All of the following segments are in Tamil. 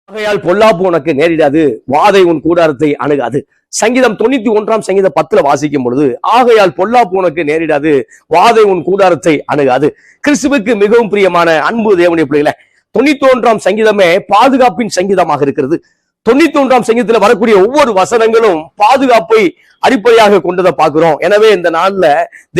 ஆகையால் பொல்லாப்பு உனக்கு நேரிடாது, வாதை உன் கூடாரத்தை அணுகாது. சங்கீதம் 91 சங்கீதம் 10 வாசிக்கும் பொழுது, ஆகையால் பொல்லாப்பு உனக்கு நேரிடாது, வாதை உன் கூடாரத்தை அணுகாது. கிறிஸ்துவுக்கு மிகவும் பிரியமான அன்பு தேவனுடைய பிள்ளைகளே, 91 சங்கீதமே பாதுகாப்பின் சங்கீதமாக இருக்கிறது. 91 சங்கீதத்துல வரக்கூடிய ஒவ்வொரு வசனங்களும் பாதுகாப்பை அடிப்படையாக கொண்டதை பார்க்கிறோம். எனவே இந்த நாள்ல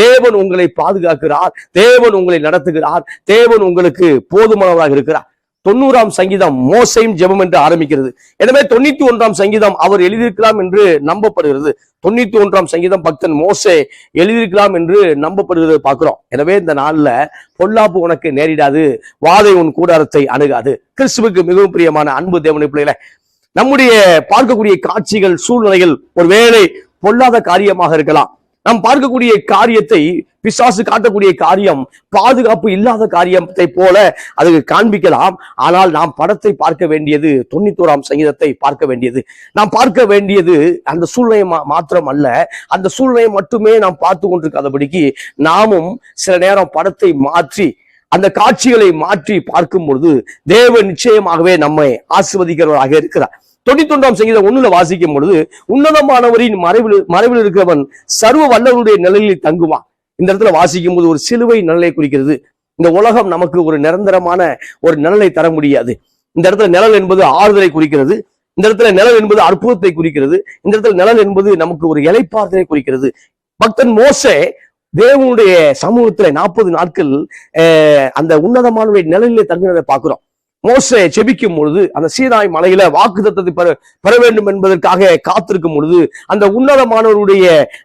தேவன் உங்களை பாதுகாக்கிறார், தேவன் உங்களை நடத்துகிறார், தேவன் உங்களுக்கு போதுமானவராக இருக்கிறார். 90 சங்கீதம் மோசையும் ஜெபம் என்று ஆரம்பிக்கிறது. எனவே 91 சங்கீதம் அவர் எழுதியிருக்கலாம் என்று நம்பப்படுகிறது. 91 சங்கீதம் பக்தன் மோசே எழுதியிருக்கலாம் என்று நம்பப்படுகிறது பார்க்கிறோம். எனவே இந்த நாள்ல பொல்லாப்பு உனக்கு நேரிடாது, வாதை உன் கூடாரத்தை அணுகாது. கிறிஸ்துவுக்கு மிகவும் பிரியமான அன்பு தேவனுடைய பிள்ளைகளே, நம்முடைய பார்க்கக்கூடிய காட்சிகள், சூழ்நிலைகள் ஒருவேளை பொல்லாத காரியமாக இருக்கலாம். நாம் பார்க்கக்கூடிய காரியத்தை, பிசாசு காட்டக்கூடிய காரியம் பாதுகாப்பு இல்லாத காரியத்தை போல அதுக்கு காண்பிக்கலாம். ஆனால் நாம் படத்தை பார்க்க வேண்டியது 91 சங்கீதத்தை பார்க்க வேண்டியது. நாம் பார்க்க வேண்டியது அந்த சூழ்நிலை மாத்திரம் அல்ல, அந்த சூழ்நிலையை மட்டுமே நாம் பார்த்து கொண்டிருக்காதபடிக்கு நாமும் சில நேரம் படத்தை மாற்றி அந்த காட்சிகளை மாற்றி பார்க்கும் பொழுது தேவன் நிச்சயமாகவே நம்மை ஆசீர்வதிக்கிறவராக இருக்கிறார். 91 சங்கீதம் 1 வாசிக்கும் பொழுது, உன்னதமானவரின் மறைவில் இருக்கிறவன் சர்வ வல்லவருடைய நிலையில் தங்குவான். இந்த இடத்துல வாசிக்கும் போது ஒரு சிலுவை நிழலை குறிக்கிறது. இந்த உலகம் நமக்கு ஒரு நிரந்தரமான ஒரு நிழலை தர முடியாது. இந்த இடத்துல நிழல் என்பது ஆறுதலை குறிக்கிறது. இந்த இடத்துல நிழல் என்பது அற்புதத்தை குறிக்கிறது. இந்த இடத்துல நிழல் என்பது நமக்கு ஒரு இளைப்பாறுதலை குறிக்கிறது. பக்தன் மோசே தேவனுடைய சமூகத்துல 40 நாட்கள் அந்த உன்னதமானவருடைய நிழலிலே தங்கினதை பார்க்கிறோம். மோசே செபிக்கும் பொழுது, அந்த சீனாய் மலையில வாக்குத்தத்தத்தை பெற வேண்டும் என்பதற்காக காத்திருக்கும் பொழுது, அந்த உன்னதமானவருடைய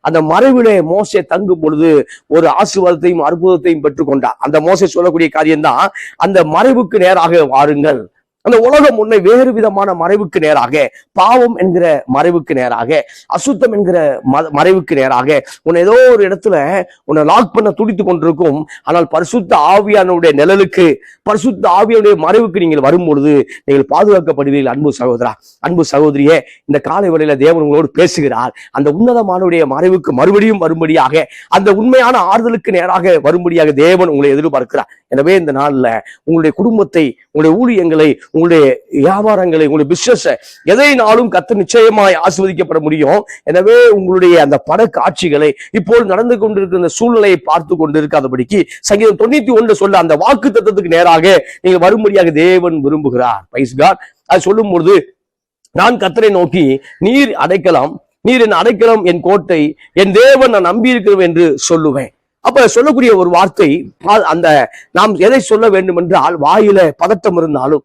அந்த மறைவிலே மோசே தங்கும் பொழுது ஒரு ஆசீர்வாதத்தையும் அற்புதத்தையும் பெற்றுக்கொண்டார். அந்த மோசே சொல்லக்கூடிய காரியம்தான், அந்த மறைவுக்கு நேராக வாருங்கள். அந்த உலகம் உன்னை வேறு விதமான மறைவுக்கு நேராக, பாவம் என்கிற மறைவுக்கு நேராக, அசுத்தம் என்கிற மறைவுக்கு நேராக உன்னை ஏதோ ஒரு இடத்துல உன்னை லாக் பண்ண துடித்து கொண்டிருக்கும். ஆனால் பரிசுத்த ஆவியானுடைய நிழலுக்கு, பரிசுத்த ஆவியானுடைய மறைவுக்கு நீங்கள் வரும் பொழுது நீங்கள் பாதுகாக்கப்படுவீர்கள். அன்பு சகோதரா, அன்பு சகோதரியே, இந்த காலை வேளையில தேவன் உங்களோடு பேசுகிறார். அந்த உன்னதமானுடைய மறைவுக்கு மறுபடியும் வரும்படியாக, அந்த உண்மையான ஆறுதலுக்கு நேராக வரும்படியாக தேவன் உங்களை எதிர்பார்க்கிறார். எனவே இந்த நாள்ல உங்களுடைய குடும்பத்தை, உங்களுடைய ஊழியங்களை, உங்களுடைய வியாபாரங்களை, உங்களுடைய பிசினஸ் எதைனாலும் கர்த்தர் நிச்சயமாய் ஆசீர்வதிக்கப்பட முடியும். எனவே உங்களுடைய அந்த பட காட்சிகளை, இப்போது நடந்து கொண்டிருக்கிற இந்த சூழ்நிலையை பார்த்து கொண்டு இருக்காதபடிக்கு சங்கீதம் 91 சொல்ல அந்த வாக்கு தத்தத்துக்கு நேராக நீங்கள் வரும்படியாக தேவன் விரும்புகிறார். Praise God. அது சொல்லும் பொழுது, நான் கர்த்தரை நோக்கி, நீர் அடைக்கலம், நீர் என் அடைக்கலம், என் கோட்டை, என் தேவன் நான் நம்பி இருக்கிறேன் என்று சொல்லுவேன். அப்ப சொல்லக்கூடிய ஒரு வார்த்தை, அந்த நாம் எதை சொல்ல வேண்டும் என்றால், வாயில பதட்டம் இருந்தாலும்,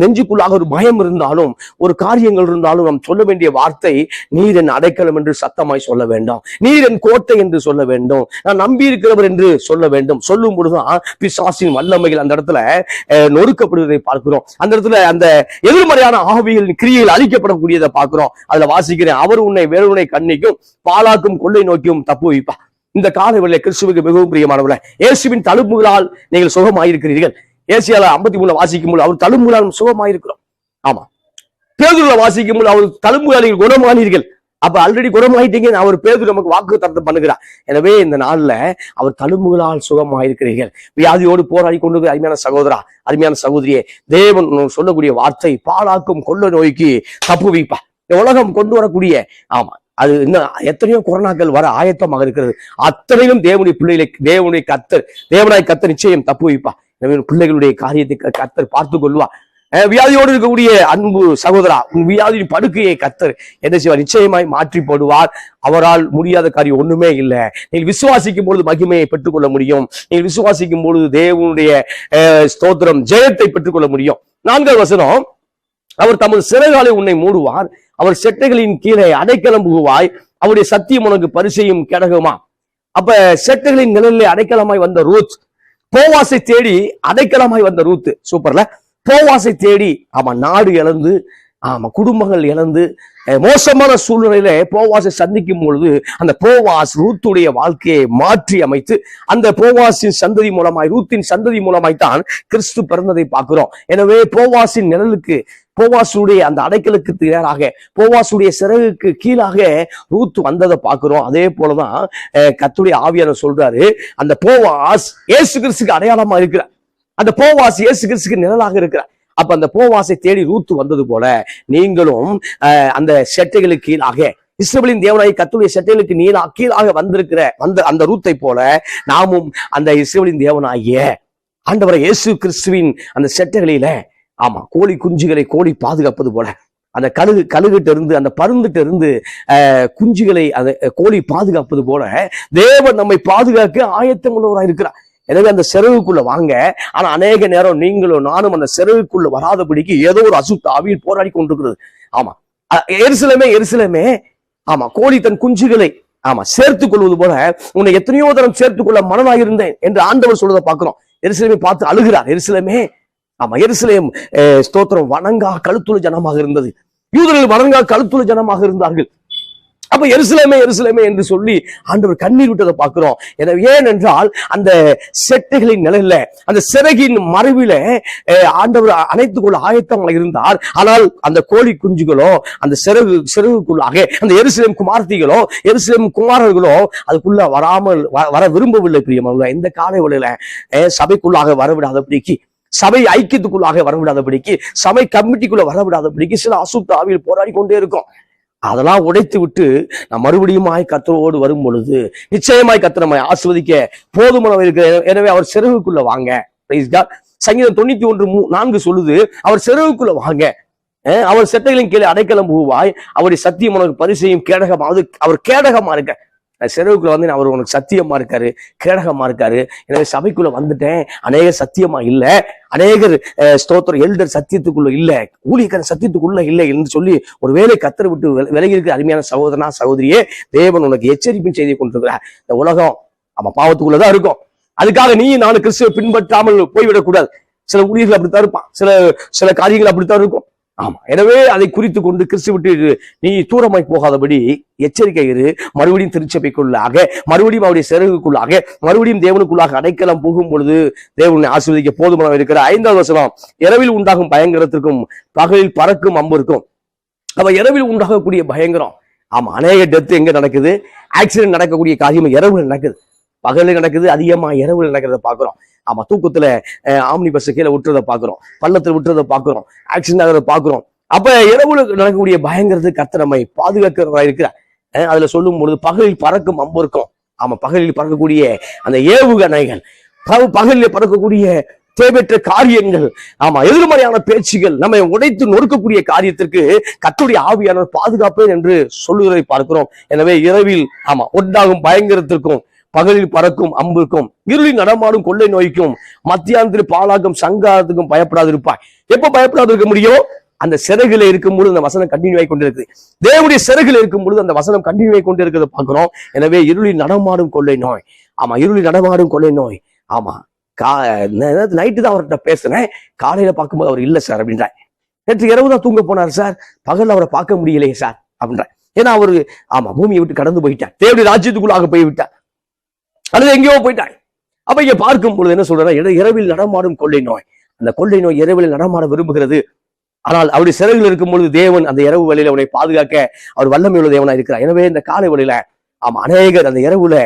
நெஞ்சுக்குள்ளாக ஒரு பயம் இருந்தாலும், ஒரு காரியங்கள் இருந்தாலும், நாம் சொல்ல வேண்டிய வார்த்தை நீர் என் அடைக்கலம் என்று சத்தமாய் சொல்ல வேண்டும். நீர் என் கோட்டை என்று சொல்ல வேண்டும். நான் நம்பி இருக்கிறவர் என்று சொல்ல வேண்டும். சொல்லும் பொழுதுதான் பிசாசின் வல்லமைகள் அந்த இடத்துல நொறுக்கப்படுவதை பார்க்கிறோம். அந்த இடத்துல அந்த எதிர்மறையான ஆவிகளின் கிரியையில் அழிக்கப்படக்கூடியதை பார்க்கிறோம். அதுல வாசிக்கிறேன், அவர் உன்னை வேறொன்னை கண்ணிக்கும் பாலாக்கும் கொள்ளை நோக்கியும் தப்பு வைப்பா. இந்த காலை வேளையிலே கிறிஸ்துவுக்கு மிகவும் பிரியமானவர்களே, இயேசுவின் தழும்புகளால் நீங்கள் சுகமாயிருக்கிறீர்கள். ஏசியால 53 வாசிக்கும் போது, அவர் தழும்புகளால் சுகமாயிருக்கிறோம். ஆமா, பேதுருல வாசிக்கும் போது, அவர் தழும்புகளால் நீங்கள் குணமானீர்கள். அப்ப ஆல்ரெடி குணமாயிட்டீங்க, அவர் பேதுரு நமக்கு வாக்கு தத்தம் பண்ணுகிறார். எனவே இந்த நாள்ல அவர் தழும்புகளால் சுகமாயிருக்கிறீர்கள். வியாதியோடு போராடி கொண்டு அருமையான சகோதரா, அருமையான சகோதரியே, தேவன் சொல்லக்கூடிய வார்த்தை பாலாக்கும் கொள்ள நோய்க்கு தப்பு வைப்பா. இந்த உலகம் கொண்டு வரக்கூடிய, ஆமா, அது இன்னும் எத்தனையோ கொரோனாக்கள் வர ஆயத்தமாக இருக்கிறது. அத்தனையும் தேவனுடைய பிள்ளைகளை தேவனாய் கர்த்தர் நிச்சயம் தப்பு வைப்பா. பிள்ளைகளுடைய காரியத்தை கர்த்தர் பார்த்து கொள்வா. வியாதியோடு இருக்கக்கூடிய அன்பு சகோதரா, உன் வியாதியின் படுக்கையை கர்த்தர் என்ன செய்வார்? நிச்சயமாய் மாற்றி போடுவார். அவரால் முடியாத காரியம் ஒண்ணுமே இல்லை. நீங்கள் விசுவாசிக்கும் பொழுது மகிமையை பெற்றுக்கொள்ள முடியும். நீங்கள் விசுவாசிக்கும் பொழுது தேவனுடைய ஸ்தோத்திரம், ஜெயத்தை பெற்றுக்கொள்ள முடியும். 4வது வசனம், அவர் தமது சிறைகாலை உன்னை மூடுவார், அவர் செட்டைகளின் கீழே அடைக்கலம் புகுவாய், அவருடைய சத்தியம் உனக்கு பரிசையும் கேடகமா. அப்ப செட்டைகளின் நிழலிலே அடைக்கலமாய் வந்த ரூத், போவாசை தேடி அடைக்கலமாய் வந்த ரூத். சூப்பர்ல, போவாசை தேடி, ஆமா, நாடு இழந்து, ஆமா, குடும்பங்கள் இழந்து மோசமான சூழ்நிலையில போவாசை சந்திக்கும் பொழுது, அந்த போவாஸ் ரூத்துடைய வாழ்க்கையை மாற்றி அமைத்து, அந்த போவாசின் சந்ததி மூலமாய், ரூத்தின் சந்ததி மூலமாய் தான் கிறிஸ்து பிறந்ததை பார்க்கிறோம். எனவே போவாசின் நிழலுக்கு, போவாசுடைய அந்த அடைக்கலுக்கு நேராக, போவாசுடைய சிறகுக்கு கீழாக ரூத் வந்ததை பார்க்கிறோம். அதே போலதான் கர்த்தருடைய ஆவியானவர் சொல்றாரு, அந்த போவாஸ் இயேசு கிறிஸ்துக்கு அடையாளமா இருக்கிறார். அந்த போவாஸ் இயேசு கிறிஸ்துக்கு நிழலாக இருக்கிறார். அப்ப அந்த போவாசை தேடி ரூத்து வந்தது போல நீங்களும் அந்த செட்டைகளுக்கு கீழாக இஸ்ரவேலின் தேவனாய் கர்த்தருடைய செட்டைகளுக்கு கீழாக வந்த அந்த ரூத்தை போல நாமும் அந்த இஸ்ரவேலின் தேவனாகிய ஆண்டவரை இயேசு கிறிஸ்துவின் அந்த செட்டைகளில கோழி குஞ்சுகளை கோழி பாதுகாப்பது போல அந்த கழுகிட்ட இருந்து அந்த பருந்துட்ட இருந்து குஞ்சுகளை அந்த கோழி பாதுகாப்பது போல தேவன் நம்மை பாதுகாக்க ஆயத்தம் உள்ளவராக இருக்கிறார். எனவே அந்த செலவுக்குள்ள வாங்க. ஆனா அநேக நேரம் நீங்களும் நானும் அந்த செலவுக்குள்ள வராதபடிக்கு ஏதோ ஒரு அசுத்த ஆவியில் போராடி கொண்டிருக்கிறது. எருசலேமே கோழி தன் குஞ்சுகளை சேர்த்துக் கொள்வது போல உன்னை எத்தனையோ தரம் சேர்த்துக் கொள்ள மனதாக இருந்தேன் என்று ஆண்டவர் சொல்றதை பார்க்கிறோம். எருசலேமை பார்த்து அழுகிறார். எருசலேமே எருசலேம் ஸ்தோத்திரம் வணங்கா கழுத்துள்ள ஜனமாக இருந்தது. யூதர்கள் வணங்கா கழுத்துள்ள ஜனமாக இருந்தார்கள். அப்ப எருசலேமே என்று சொல்லி ஆண்டவர் கண்ணீர் விட்டதை பார்க்கிறோம். எனவே ஏனென்றால் அந்த செட்டைகளின் நிலையில அந்த சிறகின் மறைவில ஆண்டவர் அணைத்துக் கொள்ள ஆயத்தமாக இருந்தார். ஆனால் அந்த கோழி குஞ்சுகளோ அந்த சிறகுக்குள்ளாக அந்த எருசலேம் குமார்த்திகளோ எருசலேம் குமாரர்களோ அதுக்குள்ள வர விரும்பவில்லை. பிரியமாக இந்த காலை வேளையில சபைக்குள்ளாக வரவிடாதபடிக்கு, சபை ஐக்கியத்துக்குள்ளாக வரவிடாதபடிக்கு, சபை கமிட்டிக்குள்ள வரவிடாதபடிக்கு சில அசுத்த ஆவியில் போராடி கொண்டே இருக்கும். அதெல்லாம் உடைத்து விட்டு நான் மறுபடியுமாய் கர்த்தரோடு வரும் பொழுது நிச்சயமாய் கர்த்தர் நம்மை ஆசீர்வதிக்க போதுமானவர் இருக்கிற. எனவே அவர் சிறகுக்குள்ள வாங்க. சங்கீதம் 91:4 சொல்லுது, அவர் சிறகுக்குள்ள வாங்க, அவர் செட்டைகளின் கீழே அடைக்கலம் புகுவாய், அவருடைய சத்தியம் உனக்கு பரிசையும் கேடகமா. அவர் கேடகமா இருக்க சிறகுக்குள்ள வந்து அவர் உனக்கு சத்தியமா இருக்காரு, கேடகமா இருக்காரு. எனவே சபைக்குள்ள வந்துட்டேன், அநேக சத்தியமா இல்ல, அநேகர் ஸ்தோத்திரம் எல்டர் சத்தியத்துக்குள்ள இல்ல, ஊழியக்காரன் சத்தியத்துக்குள்ள இல்லை என்று சொல்லி ஒரு வேலை கத்தரை விட்டு விலகி இருக்கிற அருமையான சகோதரனா சகோதரியே, தேவன் உனக்கு எச்சரிப்பின் செய்தி கொண்டிருக்கிறார். இந்த உலகம் பாவத்துக்குள்ளதான் இருக்கும். அதுக்காக நீ நானும் கிறிஸ்துவை பின்பற்றாமல் போய்விடக்கூடாது. சில ஊழியர்கள் அப்படித்தான் இருப்பான், சில காரியங்கள் அப்படித்தான் இருக்கும். எனவே அதை குறித்து கொண்டு கிறிஸ்து விட்டு நீ தூரமாய் போகாதபடி எச்சரிக்கை இரு. மறுபடியும் திருச்சபைக்குள்ளாக, மறுபடியும் அவருடைய சிறகுக்குள்ளாக, மறுபடியும் தேவனுக்குள்ளாக அடைக்கலம் போகும் பொழுது தேவனை ஆசீர்வதிக்க போதுமானவர் இருக்கிற. 5வது வசனம், இரவில் உண்டாகும் பயங்கரத்திற்கும் பகலில் பறக்கும் அம்பு இருக்கும். அப்ப இரவில் உண்டாகக்கூடிய பயங்கரம், அநேக டெத் எங்க நடக்குது? ஆக்சிடென்ட் நடக்கக்கூடிய காரியம் இரவுல நடக்குது, பகலில் நடக்குது, அதிகமா இரவுல நடக்கிறத பாக்குறோம். தூக்கத்துல ஆம்னி பஸ் கீழே விட்டுறத பாக்குறோம், பள்ளத்துல விட்டுறத பாக்குறோம், ஆக்சிடென்ட் ஆகிறத பாக்குறோம். அப்ப இரவுல நடக்கக்கூடிய பயங்கரத்து கர்த்தர் நம்மை பாதுகாக்கிறவரா இருக்கிறார். அதுல சொல்லும் பொழுது பகலில் பறக்கும் அம்பு இருக்கும். பகலில் பறக்கக்கூடிய அந்த ஏவுகணைகள், பகலில் பறக்கக்கூடிய தேவையற்ற காரியங்கள், எதிர்மறையான பேச்சுகள், நம்மை உடைத்து நொறுக்கக்கூடிய காரியத்திற்கு கர்த்தருடைய ஆவியானவர் பாதுகாப்பேன் என்று சொல்லுவதை பார்க்கிறோம். எனவே இரவில் உண்டாகும் பயங்கரத்திற்கும் பகலில் பறக்கும் அம்புக்கும் இருளில் நடமாடும் கொள்ளை நோய்க்கும் மத்தியானத்தில் பாலாக்கும் சங்காரத்துக்கும் பயப்படாது இருப்பாய். எப்ப பயப்படாது இருக்க முடியும்? அந்த சிறகுல இருக்கும் பொழுது அந்த வசனம் கண்டினியூ ஆகி கொண்டிருக்கு. தேவனுடைய சிறகுல இருக்கும் பொழுது அந்த வசனம் கண்டினியூ ஆகி கொண்டு இருக்கிறத பார்க்கிறோம். எனவே இருளில் நடமாடும் கொள்ளை நோய், இருளில் நடமாடும் கொள்ளை நோய். நைட்டு தான் அவர்கிட்ட பேசுறேன், காலையில பார்க்கும்போது அவர் இல்ல சார் அப்படின்றார். நேற்று இரவு தான் தூங்க போனார் சார், பகல் அவரை பார்க்க முடியலையே சார் அப்படின்றார். ஏன்னா அவரு பூமியை விட்டு கடந்து போயிட்டார், தேவனுடைய ராஜ்யத்துக்குள்ளாக போய்விட்டார், அல்லது எங்கேயோ போயிட்டாங்க. அப்ப இங்க பார்க்கும் பொழுது என்ன சொல்ற, இரவில் நடமாடும் கொள்ளை நோய். அந்த கொள்ளை நோய் இரவில் நடமாட விரும்புகிறது. ஆனால் அவருடைய சிறகுல இருக்கும் பொழுது தேவன் அந்த இரவு வேளையில அவனை பாதுகாக்க அவர் வல்லமை உள்ள தேவனா இருக்கிறார். எனவே இந்த காலை வேளையில அநேகர் அந்த இரவுல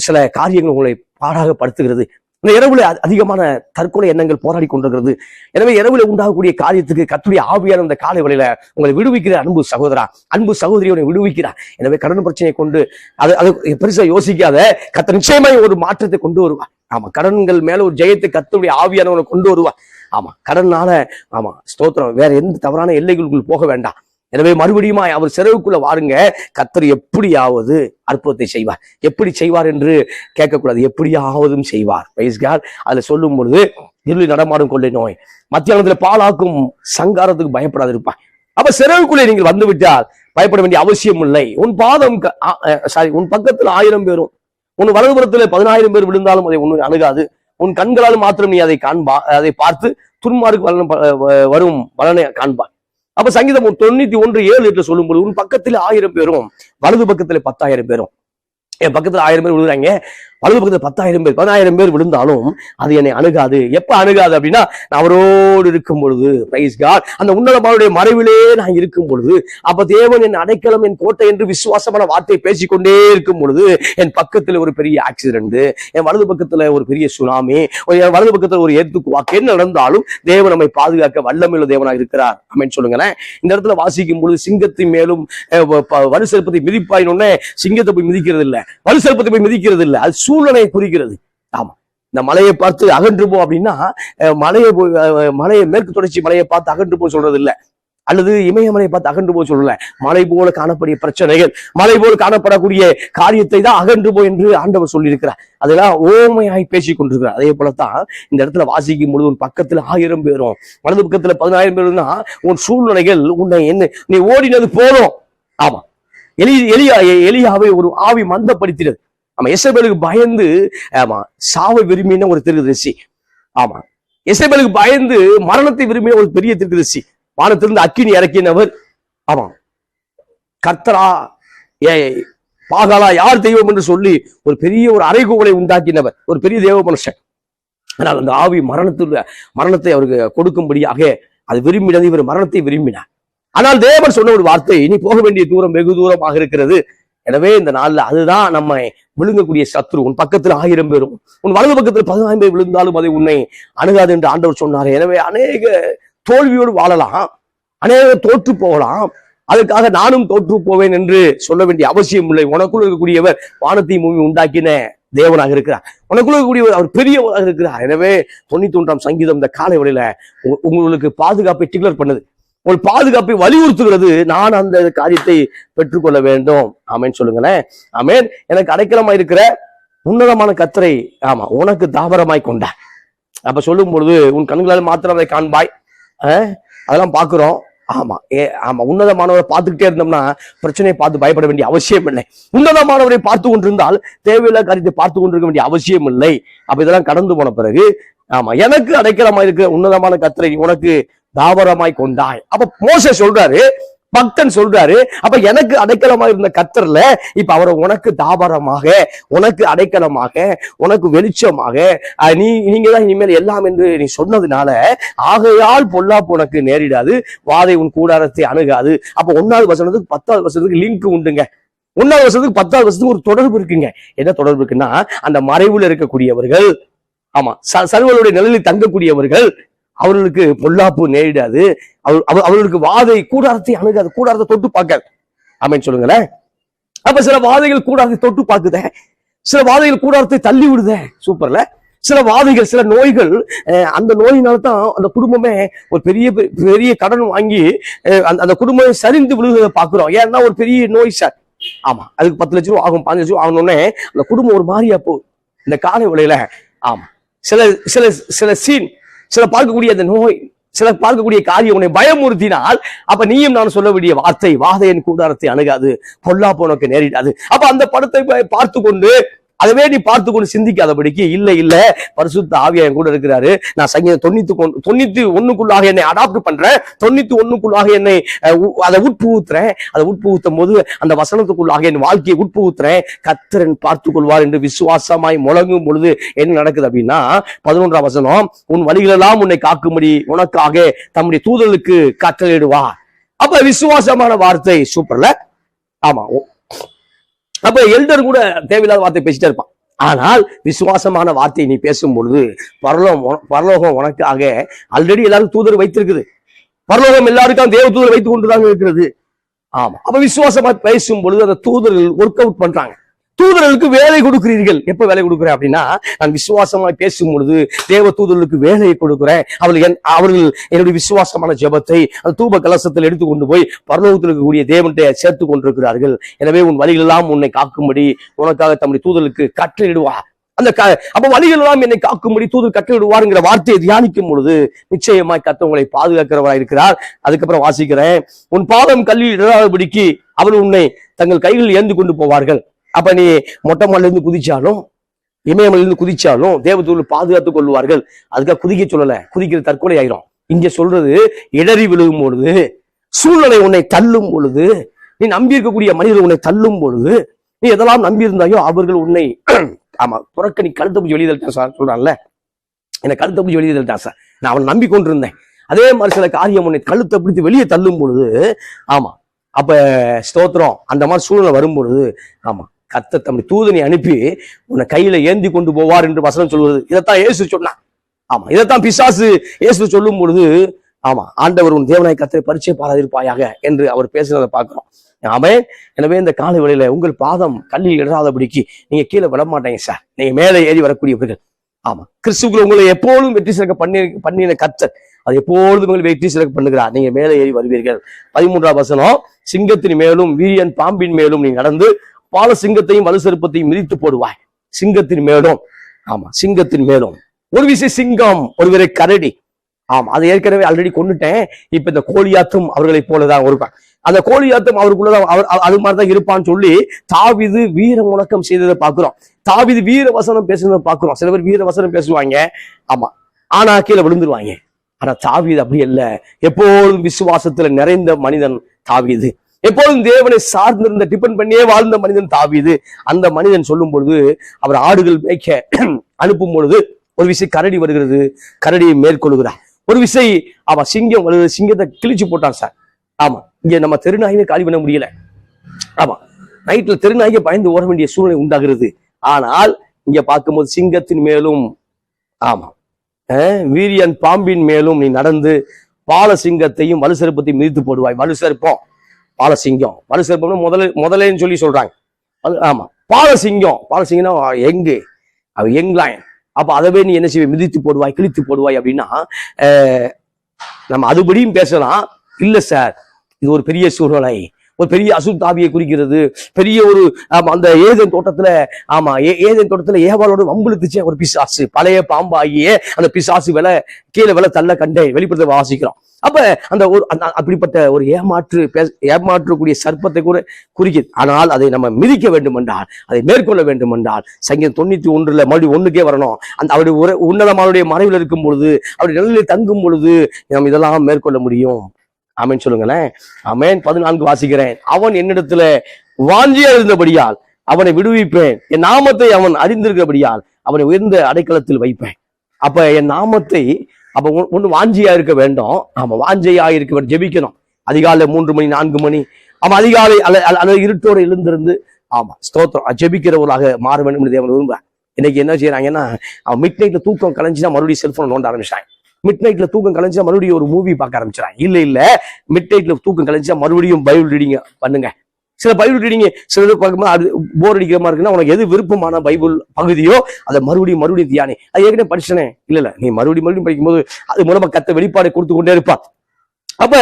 சில காரியங்கள் உங்களை பாடாகப்படுத்துகிறது. இந்த இரவுல அதிகமான தற்கொலை எண்ணங்கள் போராடி கொண்டிருக்கிறது. எனவே இரவுல உண்டாகக்கூடிய காரியத்துக்கு கர்த்தருடைய ஆவியான இந்த காலை வேளையில உங்களை விடுவிக்கிற அன்பு சகோதரா, அன்பு சகோதரியை விடுவிக்கிறார். எனவே கடன் பிரச்சனையை கொண்டு அது பெருசா யோசிக்காத, கர்த்தர் நிச்சயமாய் ஒரு மாற்றத்தை கொண்டு வருவார். கடன்கள் மேல ஒரு ஜெயத்தை கர்த்தருடைய ஆவியானவனை கொண்டு வருவார். கடனால ஸ்தோத்திரம் வேற எந்த தவறான எல்லைகளுக்குள் போக வேண்டாம். எனவே மறுபடியும் அவர் சிறகுக்குள்ள வாருங்க. கர்த்தர் எப்படியாவது அற்புதத்தை செய்வார். எப்படி செய்வார் என்று கேட்கக்கூடாது, எப்படியாவதும் செய்வார். அதுல சொல்லும் பொழுது இருளில் நடமாடும் கொள்ளை நோய், மத்தியானத்துல பாலாக்கும் சங்காரத்துக்கு பயப்படாது இருப்பார். அப்ப சிறகுக்குள்ளே நீங்கள் வந்து விட்டால் பயப்பட வேண்டிய அவசியம் இல்லை. உன் பக்கத்துல 1000 பேரும், உன் வலதுபுறத்துல 10000 பேர் விழுந்தாலும் அதை உன்னை அணுகாது. உன் கண்களால் மாத்திரம் நீ அதை அதை பார்த்து துன்மார்க்கு வரும் பலனை காண்பாய். அப்ப சங்கீதம் 91:7 சொல்லும் பொழுது உன் பக்கத்துல 1000 பேரும் வலது பக்கத்துல 10,000 பேரும், என் பக்கத்துல 1000 பேர் விழுகிறாங்க, வலது பக்கத்துல 10,000 பேர் 10,000 பேர் விழுந்தாலும் அது என்னை அணுகாது. எப்ப அணுகாது அப்படின்னா நான் அவரோடு இருக்கும் பொழுது, பிரைஸ் காட், அந்த உன்னதமானுடைய மறைவிலே நான் இருக்கும் பொழுது, அப்ப தேவன் என் அடைக்கலம் என் கோட்டை என்று விசுவாசமான வார்த்தை பேசிக்கொண்டே இருக்கும் பொழுது என் பக்கத்துல ஒரு பெரிய ஆக்சிடென்ட், என் வலது பக்கத்துல ஒரு பெரிய சுனாமி, என் வலது பக்கத்துல ஒரு எர்த்துக்குவாக்கு என்ன நடந்தாலும் தேவன் நம்மை பாதுகாக்க வல்லமையுள்ள தேவனாக இருக்கிறார். ஆமென் சொல்லுங்களேன். இந்த இடத்துல வாசிக்கும் பொழுது சிங்கத்தின் மேலும் வலு சர்ப்பத்தை மிதிப்பாயினொன்னே சிங்கத்தை போய் மிதிக்கிறது இல்ல, வலு சர்ப்பத்தை போய் மிதிக்கிறது இல்ல, அது சூழ்நிலையை குறிக்கிறது. ஆமா, இந்த மலையை பார்த்து அகன்று போ அப்படின்னா மலையை மேற்கு தொடர்ச்சி மலையை பார்த்து அகன்று போ சொல்றது இல்ல, அல்லது இமயமலையை பார்த்து அகன்று போய் சொல்லல. மலை போல காணப்படிய பிரச்சனைகள், மலை போல காணப்படக்கூடிய காரியத்தை தான் அகன்று போ என்று ஆண்டவர் சொல்லியிருக்கிறார். அதெல்லாம் ஓமையாய் பேசிக் கொண்டிருக்கிறார். அதே போலத்தான் இந்த இடத்துல வாசிக்கும் பொழுது உன் பக்கத்துல 1000 பேரும் வலது பக்கத்துல 10,000 பேருன்னா உன் சூழ்நிலைகள் உன்னை என்ன நீ ஓடினது போதும். ஆமா, எலியாவை ஒரு ஆவி மந்தப்படுத்தினது. ஆமா, எசபேலுக்கு பயந்து ஆமா சாவை விரும்பின ஒரு தீர்க்கதரிசி. ஆமா, எசபேலுக்கு பயந்து மரணத்தை விரும்பின ஒரு பெரிய தீர்க்கதரிசி. வானத்திலிருந்து அக்கினி இறக்கினவர். ஆமா, கர்த்தரா பாகாலா யார் தெய்வம் என்று சொல்லி ஒரு பெரிய ஒரு அறைகூவலை உண்டாக்கினவர், ஒரு பெரிய தேவ மனுஷன். ஆனால் அந்த ஆவி மரணத்தை அவருக்கு கொடுக்கும்படியாக அது விரும்பினது, இவர் மரணத்தை விரும்பினார். ஆனால் தேவன் சொன்ன ஒரு வார்த்தை, இனி போக வேண்டிய தூரம் வெகு தூரமாக இருக்கிறது. எனவே இந்த நாள்ல அதுதான் நம்மை விழுங்கக்கூடிய சத்ரு. உன் பக்கத்துல 1000 பேரும் உன் வலது பக்கத்துல 10,000 பேர் விழுந்தாலும் அதை உன்னை அணுகாது என்று ஆண்டவர் சொன்னார். எனவே அநேக தோல்வியோடு வாழலாம், அநேக தோற்று போகலாம். அதற்காக நானும் தோற்று போவேன் என்று சொல்ல வேண்டிய அவசியம் இல்லை. உனக்குள்ள இருக்கக்கூடியவர் வானத்தை பூமி உண்டாக்கின தேவனாக இருக்கிறார். உனக்குள்ள இருக்கக்கூடியவர் அவர் பெரியவராக இருக்கிறார். எனவே 91ஆம் சங்கீதம் இந்த காலை வேளையில உங்களுக்கு பாதுகாப்பை டிக்ளேர் பண்ணுது, உங்கள் பாதுகாப்பை வலியுறுத்துகிறது. நான் அந்த காரியத்தை பெற்றுக்கொள்ள வேண்டும். ஆமேன் சொல்லுங்களேன். ஆமேன். எனக்கு அடைக்கலமாய் இருக்கிற உன்னதமான கர்த்தரை ஆமா உனக்கு தாபரமாய் கொண்டார். அப்ப சொல்லும் பொழுது உன் கண்களால் மாத்திரம் அதை காண்பாய், அதெல்லாம் பாக்குறோம். ஆமா ஆமா, உன்னதமானவரை பார்த்துக்கிட்டே இருந்தோம்னா பிரச்சனையை பார்த்து பயப்பட வேண்டிய அவசியம் இல்லை. உன்னதமானவரை பார்த்து கொண்டிருந்தால் தேவையில்லாத காரியத்தை பார்த்து கொண்டிருக்க வேண்டிய அவசியம் இல்லை. அப்ப இதெல்லாம் கடந்து போன பிறகு ஆமா எனக்கு அடைக்கலமாய் இருக்கிற உன்னதமான கர்த்தரை உனக்கு தாபரமாய் கொண்டாய். அப்ப மோசே சொல்றாரு, பக்தன் சொல்றாரு, அப்ப எனக்கு அடைக்கலமாக இருந்த கர்த்தர்ல இப்ப அவரை உனக்கு தாபரமாக, உனக்கு அடைக்கலமாக, உனக்கு வெளிச்சமாக நீங்கதான் இனிமேல் எல்லாம் என்று நீ சொன்னதுனால ஆகையால் பொல்லாப்பு உனக்கு நேரிடாது, வாதை உன் கூடாரத்தை அணுகாது. அப்ப 1வது வசனத்துக்கு 10வது வசனத்துக்கு லிங்க் உண்டுங்க. 1வது வசனத்துக்கு 10வது வசனத்துக்கு ஒரு தொடர்பு இருக்குங்க. என்ன தொடர்பு இருக்குன்னா, அந்த மறைவுல இருக்கக்கூடியவர்கள், ஆமா சர்வருடைய நிலையில் தங்கக்கூடியவர்கள், அவர்களுக்கு பொல்லாப்பு நேரிடாது, அவர்களுக்கு வாதை கூடாரத்தை அணுகாது, கூடாரத்தை தொட்டு பார்க்காது. ஆமென் சொல்லுங்களேன். அப்ப சில வாதைகள் கூடாரத்தை தொட்டு பார்க்குத, சில வாதைகள் கூடாரத்தை தள்ளி விடுத. சூப்பர்ல. சில வாதைகள், சில நோய்கள், அந்த நோயினால்தான் அந்த குடும்பமே ஒரு பெரிய பெரிய கடன் வாங்கி அந்த குடும்பம் சரிந்து விழுகிறத பாக்குறோம். ஏன்னா ஒரு பெரிய நோய் சார். ஆமா, அதுக்கு 10 லட்சம் ரூபா ஆகும், 15 லட்சம் ரூபா ஆகணும்னே அந்த குடும்பம் ஒரு மாதிரியா போகுது இந்த காலை வேளையில. ஆமா, சில சில சில சீன், சில பார்க்கக்கூடிய அந்த நோய், சில பார்க்கக்கூடிய காரியம் உன்னை பயமுறுத்தினால் அப்ப நீயும் நான் சொல்ல வேண்டிய வார்த்தை, வாதையின் கூடாரத்தை அணுகாது, பொல்லாப்பு உனக்கு நேரிடாது. அப்ப அந்த படத்தை பார்த்து கொண்டு அதவே நீ பார்த்து கொண்டு சிந்திக்காதபடிக்கு, இல்ல இல்ல பரிசுத்த ஆவியா என் கூட இருக்கிறாரு, நான் சங்கீதம் 91க்குள்ளாக என்னை அடாப்ட் பண்றேன், 91க்குள்ளாக என்னை அதை உட்புகுத்துறேன், அதை உட்புகுத்தும் போது அந்த வசனத்துக்குள்ளாக என் வாழ்க்கையை உட்புகுத்துறேன், கர்த்தரன் பார்த்து கொள்வார் என்று விசுவாசமாய் முழங்கும் பொழுது என்ன நடக்குது அப்படின்னா 11ஆம் வசனம், உன் வழிகளெல்லாம் உன்னை காக்கும்படி உனக்காக தம்முடைய தூதர்களுக்கு கட்டளையிடுவார். அப்ப விசுவாசமான வார்த்தை. சூப்பர்ல. ஆமா, அப்ப எல்டர் கூட தேவையில்லாத வார்த்தை பேசிட்டே இருப்பான். ஆனால் விசுவாசமான வார்த்தையை நீ பேசும் பொழுது பரலோகம் உனக்காக ஆல்ரெடி எல்லாரும் தூதர் வைத்திருக்குது. பரலோகம் எல்லாருக்கும் தேவ தூதர் வைத்துக் கொண்டுதான் இருக்கிறது. ஆமா, அப்ப விசுவாசமா பேசும் பொழுது அந்த தூதர்கள் ஒர்க் அவுட் பண்றாங்க. தூதர்களுக்கு வேலை கொடுக்கிறீர்கள். எப்ப வேலை கொடுக்குறேன் அப்படின்னா, நான் விசுவாசமாய் பேசும் பொழுது தேவ தூதர்களுக்கு வேலையை கொடுக்குறேன். அவர்கள் என்னுடைய விசுவாசமான ஜெபத்தை அந்த தூப கலசத்தில் எடுத்து கொண்டு போய் பரலோகத்தில் இருக்கக்கூடிய தேவன்கிட்ட சேர்த்து கொண்டிருக்கிறார்கள். எனவே உன் வழிகள் எல்லாம் உன்னை காக்கும்படி உனக்காக தம்முடைய தூதர்களுக்கு கட்டளையிடுவார். அப்ப வழிகள் எல்லாம் என்னை காக்கும்படி தூதர் கட்டளையிடுவார்ங்கிற வார்த்தையை தியானிக்கும் பொழுது நிச்சயமாய் கர்த்தர் உங்களை பாதுகாக்கிறவராக இருக்கிறார். அதுக்கப்புறம் வாசிக்கிறேன், உன் பாதம் கல்லில் இடாதபடிக்கு அவர் உன்னை தங்கள் கைகளில் ஏந்து கொண்டு போவார்கள். அப்ப நீ மொட்டை மாடில இருந்து குதிச்சாலும், இமயமலையில இருந்து குதிச்சாலும் தேவதூதர்கள் பாதுகாத்துக் கொள்வார்கள். அதுக்காக குதிக்க சொல்லல, குதிக்கிற தற்கொலை ஆயிரும். இங்க சொல்றது இடறி விழுகும் பொழுது, சூழ்நிலை உன்னை தள்ளும் பொழுது, நீ நம்பி இருக்கக்கூடிய மனிதர்கள் உன்னை தள்ளும் பொழுது, நீ எதெல்லாம் நம்பி இருந்தாயோ அவர்கள் உன்னை ஆமா புறக்கணி கழுத்தை பிடிச்சி வெளியே தள்ளிட்டான் சார் சொல்றான்ல, என்னை கழுத்தை பிடிச்சி வெளியே தள்ளிட்டான் சார், நான் அவனை நம்பி கொண்டிருந்தேன். அதே மாதிரி சில காரியம் உன்னை கழுத்தை பிடித்து வெளியே தள்ளும் பொழுது ஆமா அப்ப ஸ்தோத்திரம் அந்த மாதிரி சூழ்நிலை வரும்பொழுது ஆமா கர்த்தர் தம்முடைய தூதனை அனுப்பி உன்னை கையில ஏந்தி கொண்டு போவார் என்று வசனம் சொல்வது. இதைத்தான் இயேசு சொன்னான். ஆமா இதைத்தான் பிசாசு இயேசு சொல்லும் பொழுது ஆமா ஆண்டவர் உன் தேவனாய் கர்த்தரை பரிச்சை பாராதிருப்பாயாக என்று அவர் பேசுறதை பார்க்கிறோம். ஆமென். எனவே இந்த காலை வேளையில உங்கள் பாதம் கல்லில் இடராதபடிக்கு நீங்க கீழே விட மாட்டீங்க சார், நீங்க மேலே ஏறி வரக்கூடியவர்கள். ஆமா கிறிஸ்துவுக்குள்ள உங்களை எப்பொழுதும் வெற்றி சிறக்க பண்ணின கர்த்தர் அது எப்பொழுதும் உங்களை வெற்றி சிறக்க பண்ணுகிறார். நீங்க மேலே ஏறி வருவீர்கள். 13ஆம் வசனம், சிங்கத்தின் மேலும் வீரியன் பாம்பின் மேலும் நீ நடந்து பால சிங்கத்தையும் வலுசெருப்பத்தையும் மிதித்து போடுவாய். சிங்கத்தின் மேலும் ஆமா சிங்கத்தின் மேலும் ஒரு விசை சிங்கம் ஒருவரை கரடி. ஆமா அதை ஏற்கனவே ஆல்ரெடி கொண்டுட்டேன். இப்ப இந்த கோலியாத்தும் அவர்களை போலதான் இருப்பான். அந்த கோலியாத்தும் அவருக்குள்ளதான் அது மாதிரிதான் இருப்பான்னு சொல்லி தாவீது வீர முழக்கம் செய்ததை பாக்குறோம். தாவீது வீர வசனம் பேசுறதை பாக்குறோம். சில பேர் வீர வசனம் பேசுவாங்க ஆமா ஆனா கீழே விழுந்துருவாங்க. ஆனா தாவீது அப்படி அல்ல, எப்போதும் விசுவாசத்துல நிறைந்த மனிதன் தாவீது, எப்போதும் தேவனை சார்ந்திருந்த டிபெண்ட் பண்ணியே வாழ்ந்த மனிதன் தாவீது. அந்த மனிதன் சொல்லும் பொழுது அவர் ஆடுகள் மேய்க்க அனுப்பும் பொழுது ஒரு விசை கரடி வருகிறது, கரடியை மேற்கொள்கிறார். ஒரு விசை அவன் சிங்கம் வருது, சிங்கத்தை கிழிச்சு போட்டான் சார். ஆமா இங்க நம்ம தெருநாயை காலி பண்ண முடியல. ஆமா நைட்ல தெருநாய்க்கு பயந்து ஓட வேண்டிய சூழ்நிலை உண்டாகிறது. ஆனால் இங்க பார்க்கும்போது சிங்கத்தின் மேலும் ஆமா வீரியன் பாம்பின் மேலும் நீ நடந்து பால சிங்கத்தையும் வலுசெருப்பத்தையும் மிதித்து போடுவாய். வலுசெருப்பம் பாலசிங்கம், வலுசெருப்பம் முதலேன்னு சொல்லி சொல்றாங்க. ஆமா பாலசிங்கம்னா எங்கு அவ யங்லாயன். அப்ப அதவே நீ என்ன செய்வ, மிதித்து போடுவாய், கிழித்து போடுவாய் அப்படின்னா நம்ம அதுபடியும் பேசலாம். இல்ல சார் இது ஒரு பெரிய சூழ்நிலை, ஒரு பெரிய அசுத்தாவியை குறிக்கிறது. பெரிய ஒரு அந்த ஏதேன் தோட்டத்துல ஏதேன் தோட்டத்துல ஏவாளோட வம்புழுத்துச்சு ஒரு பிசாசு, பழைய பாம்பாகிய அந்த பிசாசு கீழே தள்ள கண்டே வெளிப்படுத்த வாசிக்கிறோம். அப்ப அந்த ஒரு அப்படிப்பட்ட ஒரு ஏமாற்றக்கூடிய சர்ப்பத்தை கூட குறிக்குது. ஆனால் அதை நம்ம மிதிக்க வேண்டும் என்றால், அதை மேற்கொள்ள வேண்டும் என்றால் சங்கீதம் 91 மறுபடியும் 1க்கே வரணும். அந்த அவருடைய உன்னதமானுடைய மறைவில் இருக்கும் பொழுது, அவருடைய நிலையில தங்கும் பொழுது நம்ம இதெல்லாம் மேற்கொள்ள முடியும். ஆமென் சொல்லுங்களேன். ஆமென். 14 வாசிக்கிறேன். அவன் என்னிடத்துல வாஞ்சியா இருந்தபடியால் அவனை விடுவிப்பேன், என் நாமத்தை அவன் அறிந்திருக்கிறபடியால் அவனை உயர்ந்த அடைக்கலத்தில் வைப்பேன். அப்ப என் நாமத்தை அப்ப ஒண்ணு வாஞ்சியா இருக்க வேண்டும். ஆமா வாஞ்சையா இருக்க வேண்டும், ஜெபிக்கணும். அதிகாலை 3 மணி 4 மணி அதிகாலை அல்லது இருட்டோட எழுந்திருந்து ஸ்தோத்திரம் ஜெபிக்கிறவர்களாக மாற வேண்டும் என்று தேவன் விரும்புறான். இன்னைக்கு என்ன செய்யறாங்கன்னா, மிட் நைட்ல தூக்கம் கலைஞ்சுனா மறுபடியும் செல்போன் நோண்ட ஆரம்பிச்சாங்க. மிட் நைட்ல தூக்கம் கலைஞ்சா மறுபடியும் ஒரு மூவி பார்க்க ஆரம்பிச்சிடாங்க. இல்ல மிட் நைட்ல தூக்கம் கலைஞ்சா மறுபடியும் பைபிள் ரீடிங் பண்ணுங்க. சில பைபிள் ரீடிங் சில பார்க்கும்போது அது போர் அடிக்கிற மாதிரி இருக்குன்னா, உனக்கு எது விருப்பமான பைபிள் பகுதியோ அதை மறுபடியும் தியானி. அது ஏற்கனவே படிச்சனே இல்ல நீ மறுபடியும் படிக்கும்போது அது மூலமா கத்த வெளிப்பாடை கொடுத்து கொண்டே இருப்பான். அப்ப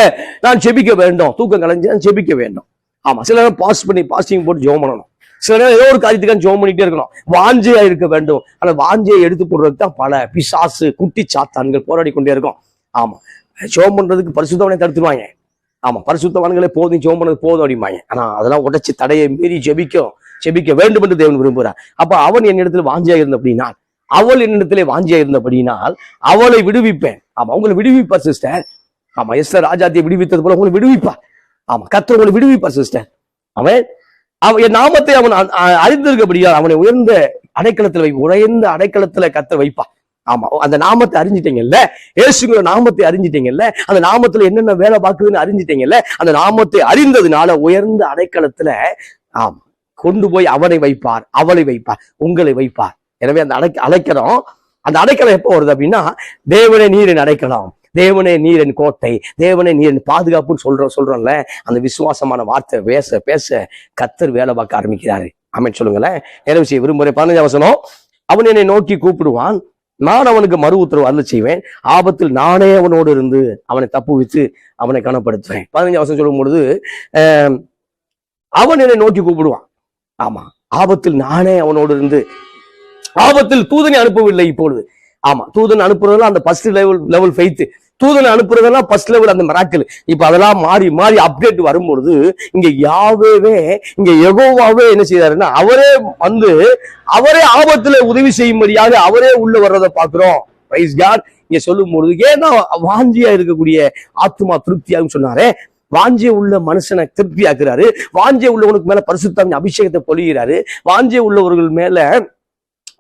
நான் ஜெபிக்க வேண்டும், தூக்கம் கலைஞ்சு நான் ஜெபிக்க வேண்டும். ஆமா சில நேரம் பாஸ்டிங் போட்டு ஜெபம் பண்ணணும். சில நேரம் ஏதோ ஒரு காரியத்துக்கான ஜெபம் பண்ணிட்டே இருக்கணும். வாஞ்சையா இருக்க வேண்டும். ஆனா வாஞ்சையை எடுத்து போடுறதுக்கு தான் பல பிசாசு குட்டி சாத்தான்கள் போராடி கொண்டே இருக்கும். ஆமா ஜெபம் பண்றதுக்கு பரிசுத்தவனை தடுத்துருவாங்க. ஆமா பரிசுத்தவான்களே போதும் ஜெபம் பண்ணது போதும் அப்படிம்பாங்க. ஆனா அதெல்லாம் உடைச்சு தடையை மீறி ஜெபிக்க வேண்டும் என்று தேவன் விரும்புகிறார். அப்ப அவன் என்னிடத்துல வாஞ்சியா இருந்த அப்படின்னா, அவள் என்னிடத்திலே வாஞ்சியா இருந்தபடினால் அவளை விடுவிப்பேன். ஆமா உங்களை விடுவிப்பார் சிஸ்டர். ஆமா எஸ்தர் ராஜாத்தியை விடுவித்தது போல உங்களை விடுவிப்பார். ஆமா கர்த்தர் உங்களை விடுவிப்பார் சிஸ்டர். அவன் என் நாமத்தை அவன் அறிந்திருக்கபடியால் அவனை உயர்ந்த அடைக்கலத்துல கர்த்தர் வைப்பார். ஆமா அந்த நாமத்தை அறிஞ்சிட்டீங்கல்ல, இயேசுங்கிற நாமத்தை அறிஞ்சிட்டீங்கல்ல, அந்த நாமத்துல என்னென்ன வேலை பார்க்குதுன்னு அறிஞ்சிட்டீங்கல்ல, அந்த நாமத்தை அறிந்ததுனால உயர்ந்த அடைக்கலத்துல கொண்டு போய் அவனை வைப்பார், அவளை வைப்பார், உங்களை வைப்பார். எனவே அந்த அடைக்கலம் எப்போ வருது அப்படின்னா, தேவனே நீரின் அடைக்கலம், தேவனே நீரின் கோட்டை, தேவனே நீரின் பாதுகாப்புன்னு சொல்றோம்ல. அந்த விசுவாசமான வார்த்தை பேச கர்த்தர் வேலை பார்க்க ஆரம்பிக்கிறாரு. ஆமென் சொல்லுங்களேன். நிறைவு செய்ய விரும்புகிறேன். 15ஆம் வசனம், அவன் என்னை நோக்கி கூப்பிடுவான், நான் அவனுக்கு மறு உத்தரவு அருளச் செய்வேன், ஆபத்தில் நானே அவனோடு இருந்து அவனை தப்புவித்து அவனை கனப்படுத்துவேன். 15ஆம் வசனம் சொல்லும் பொழுது அவன் என்னை நோக்கி கூப்பிடுவான். ஆமா ஆபத்தில் நானே அவனோடு இருந்து, ஆபத்தில் தூதனை அனுப்பவில்லை இப்பொழுது. ஆமா தூதன் அனுப்புறதெல்லாம் அந்த ஃபர்ஸ்ட் லெவல் ஃபெய்த், தூதனை அனுப்புறதெல்லாம் ஃபர்ஸ்ட் லெவல் அந்த மிராக்கிள். இப்ப அதெல்லாம் மாறி அப்டேட் வரும்பொழுது இங்க இங்க யெகோவாவே என்ன செய்யறாருன்னா, அவரே ஆபத்துல உதவி செய்யும்படியாக அவரே உள்ள வர்றதை பாக்குறோம். Praise God. இங்க சொல்லும் பொழுது ஏன்னா வாஞ்சியா இருக்கக்கூடிய ஆத்மா திருப்தியாகும் சொன்னாரே, வாஞ்சை உள்ள மனுஷனை திருப்தி ஆக்குறாரு. வாஞ்சை உள்ளவனுக்கு மேல பரிசுத்த அபிஷேகத்தை பொழிகிறாரு. வாஞ்சை உள்ளவர்கள் மேல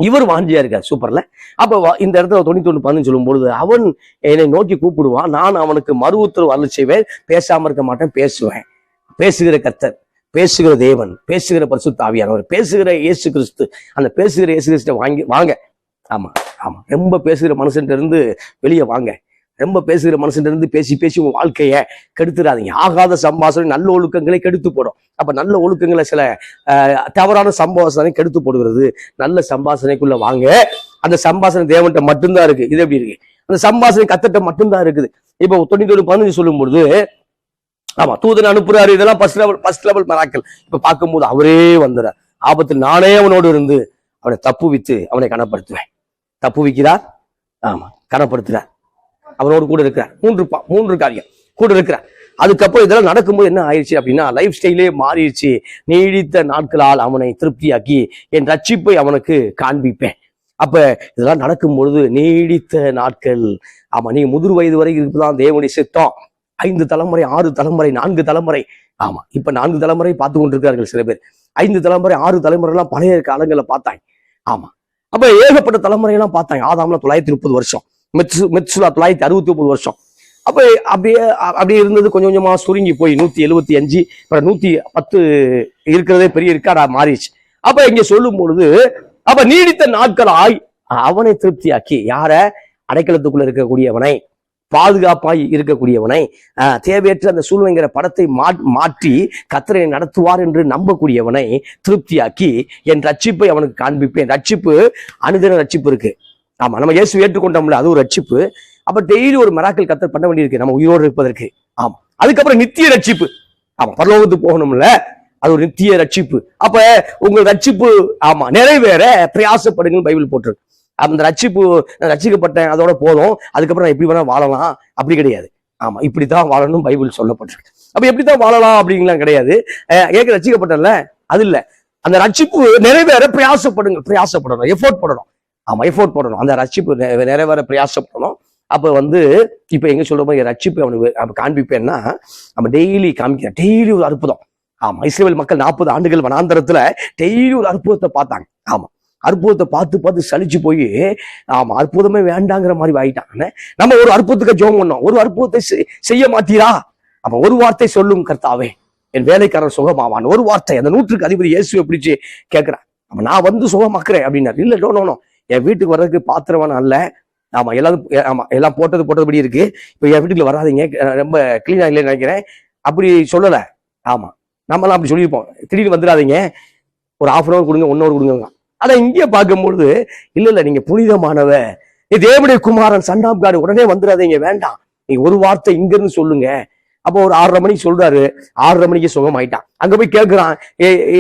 இவர் வாஞ்சியா இருக்கார். சூப்பர்ல. அப்ப இந்த இடத்துல 91:11 சொல்லும் பொழுது, அவன் என்னை நோக்கி கூப்பிடுவான், நான் அவனுக்கு மறு உத்தரவு அருள் செய்வேன், பேசாம இருக்க மாட்டேன், பேசுவேன். பேசுகிற கர்த்தர், பேசுகிற தேவன், பேசுகிற பரிசுத்த ஆவியானவர், பேசுகிற இயேசு கிறிஸ்து, அந்த பேசுகிற இயேசு கிறிஸ்துவை வாங்க. ஆமா ஆமா, ரொம்ப பேசுகிற மனுஷன் இருந்து வெளியே வாங்க. ரொம்ப பேசுகிற மனுஷன் இருந்து பேசி பேசி உங்க வாழ்க்கைய கெடுத்துடாதீங்க. ஆகாத சம்பாஷணை நல்ல ஒழுக்கங்களை கெடுத்து போடும். அப்ப நல்ல ஒழுக்கங்களை சில தவறான சம்பாஷணை கெடுத்து போடுகிறது. நல்ல சம்பாஷணைக்குள்ள வாங்க. அந்த சம்பாஷணை தேவன்கிட்ட மட்டும்தான் இருக்கு. இது எப்படி இருக்கு? அந்த சம்பாஷணை கத்தட்ட மட்டும்தான் இருக்குது. இப்போ 91:15 சொல்லும் பொழுது, ஆமா, தூதன் அனுப்புறாரு. இதெல்லாம் ஃபர்ஸ்ட் லெவல் மராக்கள். இப்ப பார்க்கும்போது அவரே வந்துறார். ஆபத்தில் நானே அவனோடு இருந்து அவனை தப்புவித்து அவனை கனப்படுத்துவேன். தப்புவிக்கிறார், ஆமா, கனப்படுத்துறார். அவனோடு கூட இருக்கிறார். மூன்று காரியம் கூட இருக்கிறார். அதுக்கப்புறம் இதெல்லாம் நடக்கும்போது என்ன ஆயிடுச்சு அப்படின்னா, லைஃப் ஸ்டைலே மாறிடுச்சு. நீடித்த நாட்களால் அவனை திருப்தியாக்கி என் ரட்சிப்பை அவனுக்கு காண்பிப்பேன். அப்ப இதெல்லாம் நடக்கும் பொழுது நீடித்த நாட்கள், ஆமா, நீங்க முதிர் வயது வரை இருக்குதான் தேவனுடைய சித்தம். 5 தலைமுறை, 6 தலைமுறை, 4 தலைமுறை, ஆமா, இப்ப 4 தலைமுறை பார்த்து கொண்டிருக்கிறார்கள் சில பேர். 5 தலைமுறை, 6 தலைமுறை எல்லாம் பழைய காலங்களை பார்த்தாங்க. ஆமா, அப்ப ஏகப்பட்ட தலைமுறையெல்லாம் பார்த்தாங்க. ஆதாம்ல 930 வருஷம், மெத்சுலா 969 வருஷம். அப்ப அப்படியே இருந்தது. கொஞ்சம் கொஞ்சமா சுருங்கி போய் 175, 110 இருக்கிறதே பெரிய இருக்காடா மாறிடுச்சு. அப்ப இங்க சொல்லும் பொழுது, அப்ப நீடித்த நாட்களாய் அவனை திருப்தியாக்கி, யார? அடைக்கலத்துக்குள்ள இருக்கக்கூடியவனை, பாதுகாப்பாய் இருக்கக்கூடியவனை, தேவையற்ற அந்த சூழ்நிலைங்கிற படத்தை மாற்றி கர்த்தரை நடத்துவார் என்று நம்பக்கூடியவனை திருப்தியாக்கி என் ரட்சிப்பை அவனுக்கு காண்பிப்பேன். ரட்சிப்பு அனுதின ரட்சிப்பு இருக்கு. ஆமா, நம்ம இயேசு ஏற்றுக்கொண்டோம்ல, அது ஒரு ரட்சிப்பு. அப்ப டெய்லி ஒரு மிராக்கிள் கர்த்தர் பண்ண வேண்டியிருக்கு நம்ம உயிரோடு இருப்பதற்கு. ஆமா, அதுக்கப்புறம் நித்திய ரட்சிப்பு. ஆமா, பரலோகத்துக்கு போகணும்ல, அது ஒரு நித்திய ரட்சிப்பு. அப்ப உங்க ரட்சிப்பு, ஆமா, நிறைவேற பிரயாசப்படுங்கள் பைபிள் போட்டிருக்கு. அந்த ரட்சிப்பு, ரட்சிக்கப்பட்டேன் அதோட போதும், அதுக்கப்புறம் நான் எப்படி வேணா வாழலாம் அப்படி கிடையாது. ஆமா, இப்படித்தான் வாழணும் பைபிள் சொல்லப்பட்டிருக்கு. அப்ப எப்படித்தான் வாழலாம் அப்படிங்கலாம் கிடையாது. ரட்சிக்கப்பட்டல அது இல்ல, அந்த ரட்சிப்பு நிறைவேற பிரயாசப்படணும், எஃபோர்ட் பண்ணணும். ஆமா, எஃபோர்ட் பண்ணணும். அந்த ரட்சிப்பு நிறைவேற பிரயாசப்படணும். அப்ப இப்ப எங்க சொல்ற மாதிரி ரட்சிப்பு அவனுக்கு காண்பிப்பேன்னா, நம்ம டெய்லி காமிக்கிறேன். டெய்லி ஒரு அற்புதம். ஆமா, இஸ்ரவேல் மக்கள் 40 ஆண்டுகள் வனாந்தரத்துல டெய்லி ஒரு அற்புதத்தை பார்த்தாங்க. ஆமா, அற்புதத்தை பார்த்து சலிச்சு போய், ஆமா, அற்புதமே வேண்டாங்கிற மாதிரி ஆயிட்டாங்க. நம்ம ஒரு அற்புதத்துக்கு ஜெபம் பண்ணோம். ஒரு அற்புதத்தை செய்ய மாட்டீரா? அப்ப ஒரு வார்த்தை சொல்லும் கர்த்தாவே, என் வேலைக்காரன் சுகமாவான். ஒரு வார்த்தை. அந்த 100க்கு அதிபதி இயேசுவை பிடிச்சு கேட்கிறான். அப்ப நான் சுகமாக்குறேன் அப்படின்னாரு. இல்ல, நோ, என் வீட்டுக்கு வர்றதுக்கு பாத்திரவான அல்ல. ஆமா, எல்லாம் போட்டதுபடி இருக்கு. இப்ப என் வீட்டுக்குள்ள வராதிங்க, ரொம்ப கிளீனா இல்லைன்னு நினைக்கிறேன் அப்படி சொல்லல. ஆமா, நம்மலாம் அப்படி சொல்லியிருப்போம். திடீர்னு வந்துடாதீங்க, ஒரு 1/2 hour கொடுங்க, 1 hour கொடுங்க. ஆனா இங்கே பார்க்கும்பொழுது, இல்ல, நீங்க புனிதமானவ, தேவனுடைய குமாரன், சண்டாம்காடு, உடனே வந்துடாதீங்க, வேண்டாம், நீங்க ஒரு வார்த்தை இங்க இருந்து சொல்லுங்க. அப்போ ஒரு 6:30 மணிக்கு சொல்றாரு. 6:30 மணிக்கு சுகம் ஆயிட்டான். அங்க போய் கேட்கிறான்,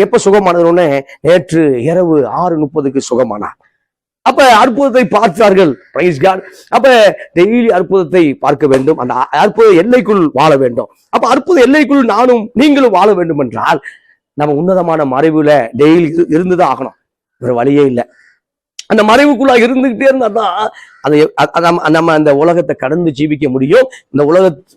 எப்ப சுகமானதுன்னு? நேற்று இரவு 6:30க்கு சுகமானான். அப்ப அற்புதத்தை பார்த்தார்கள். Price God. அப்ப டெய்லி அற்புதத்தை பார்க்க வேண்டும். அந்த அற்புத எல்லைக்குள் வாழ வேண்டும். அப்ப அற்புத எல்லைக்குள் நீங்களும் வாழ வேண்டும் என்றால், நம்ம உன்னதமான மறைவுல டெய்லி இருந்துதான் ஆகணும். வேற வழியே இல்லை. அந்த மறைவுக்குள்ளா இருந்துகிட்டே இருந்தாதான் நம்ம அந்த உலகத்தை கடந்து ஜீவிக்க முடியும். இந்த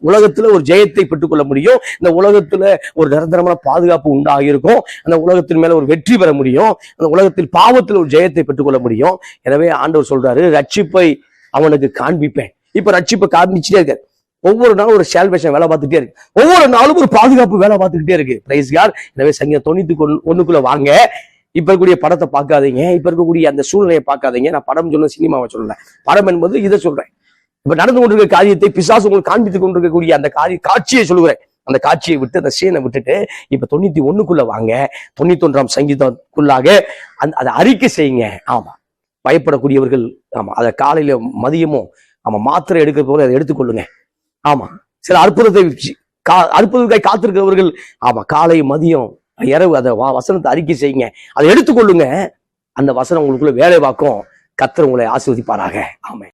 உலகத்துல ஒரு ஜெயத்தை பெற்றுக்கொள்ள முடியும். இந்த உலகத்துல ஒரு நிரந்தரமான பாதுகாப்பு உண்டாகிருக்கும். அந்த உலகத்தின் மேல ஒரு வெற்றி பெற முடியும். அந்த உலகத்தில் பாவத்தில் ஒரு ஜெயத்தை பெற்றுக்கொள்ள முடியும். எனவே ஆண்டவர் சொல்றாரு, ரட்சிப்பை அவனுக்கு காண்பிப்பேன். இப்ப ரட்சிப்பை காண்பிச்சுட்டே இருக்காரு. ஒவ்வொரு நாளும் ஒரு சால்வேஷன் வேலை பார்த்துட்டே இருக்கு. ஒவ்வொரு நாளும் ஒரு பாதுகாப்பு வேலை பார்த்துக்கிட்டே இருக்கு. Praise God. எனவே சங்கீதம் 91:1 வாங்க. இப்ப இருக்கக்கூடிய படத்தை பார்க்காதீங்க, இப்ப இருக்கக்கூடிய அந்த சூழ்நிலையை பார்க்காதீங்க. நான் படம் சொல்ல, சினிமாவை சொல்லல. படம் என்பது இதை சொல்றேன். இப்ப நடந்து கொண்டிருக்க காரியத்தை பிசாசு உங்களுக்கு காண்பித்துக் கொண்டிருக்கக்கூடிய அந்த காட்சியை சொல்லுகிறேன். அந்த காட்சியை விட்டு, அந்த சீனை விட்டுட்டு இப்ப 91 வாங்க. 91 சங்கீதத்துக்குள்ளாக அதை அறிக்கை செய்யுங்க. ஆமா, பயப்படக்கூடியவர்கள், ஆமா, அதை காலையில மதியமும், ஆமா, மாத்திரை எடுக்கிற போது அதை எடுத்துக்கொள்ளுங்க. ஆமா, சில அற்புதத்தை காத்திருக்கிறவர்கள், ஆமா, காலை மதியம் இரவு அதை வசனத்தை அறிக்கை செய்யுங்க. அதை எடுத்துக்கொள்ளுங்க. அந்த வசனம் உங்களுக்குள்ள வேலை பார்க்கும். கர்த்தர் உங்களை ஆசீர்வதிப்பாராக. ஆமென்.